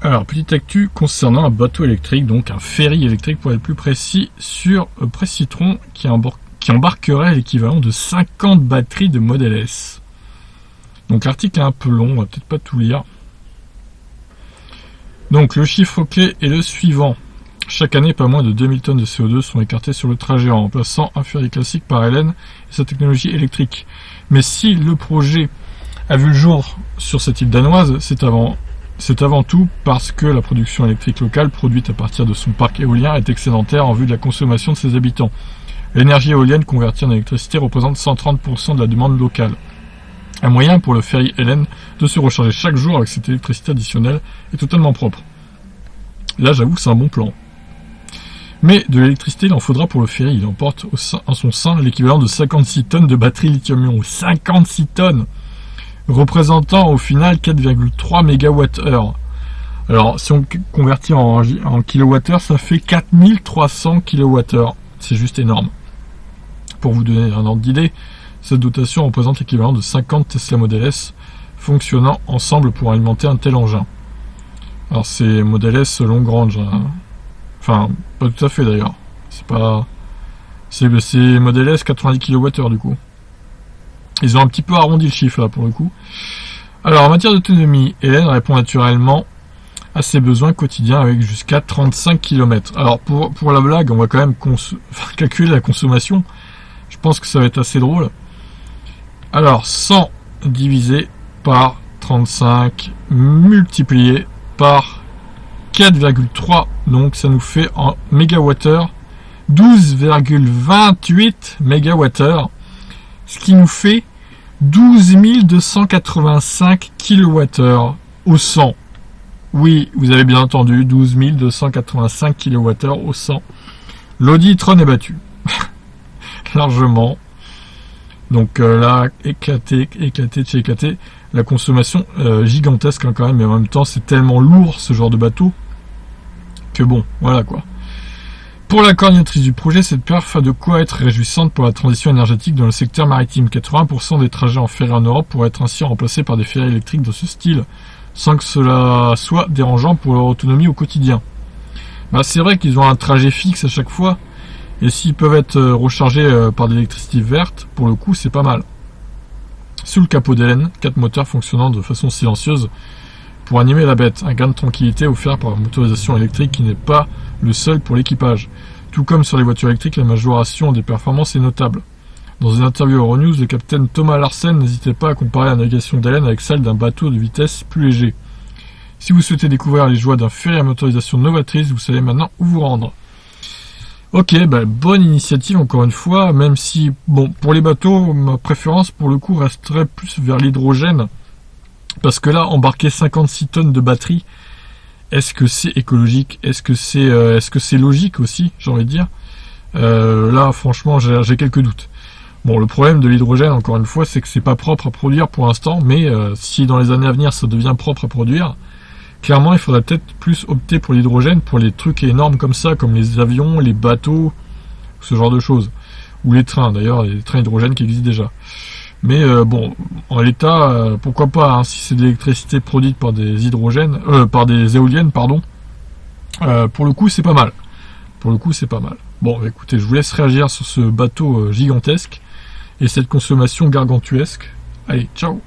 Alors, petite actu concernant un bateau électrique, donc un ferry électrique pour être plus précis, sur Précitron qui embarquerait l'équivalent de 50 batteries de Model S. Donc l'article est un peu long, on va peut-être pas tout lire. Donc le chiffre clé est le suivant. Chaque année, pas moins de 2000 tonnes de CO2 sont écartées sur le trajet en remplaçant un ferry classique par Hélène et sa technologie électrique. Mais si le projet a vu le jour sur cette île danoise, c'est avant tout parce que la production électrique locale produite à partir de son parc éolien est excédentaire en vue de la consommation de ses habitants. L'énergie éolienne convertie en électricité représente 130% de la demande locale. Un moyen pour le ferry Hélène de se recharger chaque jour avec cette électricité additionnelle est totalement propre. Là, j'avoue, c'est un bon plan. Mais de l'électricité, il en faudra pour le ferry. Il emporte en son sein l'équivalent de 56 tonnes de batterie lithium-ion. 56 tonnes, représentant au final 4,3 MWh. Alors, si on convertit en kWh, ça fait 4300 kWh. C'est juste énorme. Pour vous donner un ordre d'idée, cette dotation représente l'équivalent de 50 Tesla Model S fonctionnant ensemble pour alimenter un tel engin. Alors, c'est Model S long range. Enfin, pas tout à fait d'ailleurs. C'est Model S 90 kWh du coup. Ils ont un petit peu arrondi le chiffre là pour le coup. Alors en matière d'autonomie, Hélène répond naturellement à ses besoins quotidiens avec jusqu'à 35 km. Alors pour la blague, on va quand même calculer la consommation. Je pense que ça va être assez drôle. Alors 100 divisé par 35 multiplié par 4,3, donc ça nous fait en mégawattheure 12,28 mégawattheures, ce qui nous fait 12 285 kWh au 100. Oui, vous avez bien entendu, 12 285 kWh au 100. L'Audi e-tron est battu. Largement. Donc là, éclaté de chez éclaté. La consommation gigantesque hein, quand même, mais en même temps c'est tellement lourd ce genre de bateau que bon, voilà quoi. Pour la coordinatrice du projet, cette perf a de quoi être réjouissante pour la transition énergétique dans le secteur maritime. 80% des trajets en ferry en Europe pourraient être ainsi remplacés par des ferries électriques de ce style, sans que cela soit dérangeant pour leur autonomie au quotidien. Bah, c'est vrai qu'ils ont un trajet fixe à chaque fois, et s'ils peuvent être rechargés par de l'électricité verte, pour le coup c'est pas mal. Sous le capot d'Hélène, 4 moteurs fonctionnant de façon silencieuse pour animer la bête, un gain de tranquillité offert par la motorisation électrique qui n'est pas le seul pour l'équipage. Tout comme sur les voitures électriques, la majoration des performances est notable. Dans une interview Euronews, le capitaine Thomas Larsen n'hésitait pas à comparer la navigation d'Hélène avec celle d'un bateau de vitesse plus léger. Si vous souhaitez découvrir les joies d'un ferry à motorisation novatrice, vous savez maintenant où vous rendre. Ok, bonne initiative encore une fois, même si, bon, pour les bateaux, ma préférence pour le coup resterait plus vers l'hydrogène, parce que là, embarquer 56 tonnes de batterie, est-ce que c'est écologique? Est-ce que c'est logique aussi, j'ai envie de dire? Là, franchement, j'ai quelques doutes. Bon, le problème de l'hydrogène, encore une fois, c'est que c'est pas propre à produire pour l'instant, mais si dans les années à venir ça devient propre à produire, clairement, il faudrait peut-être plus opter pour l'hydrogène pour les trucs énormes comme ça, comme les avions, les bateaux, ce genre de choses. Ou les trains, d'ailleurs, les trains hydrogène qui existent déjà. Mais bon, en l'état, pourquoi pas, hein, si c'est de l'électricité produite par des par des éoliennes, pardon. Pour le coup, c'est pas mal. Bon, écoutez, je vous laisse réagir sur ce bateau gigantesque et cette consommation gargantuesque. Allez, ciao!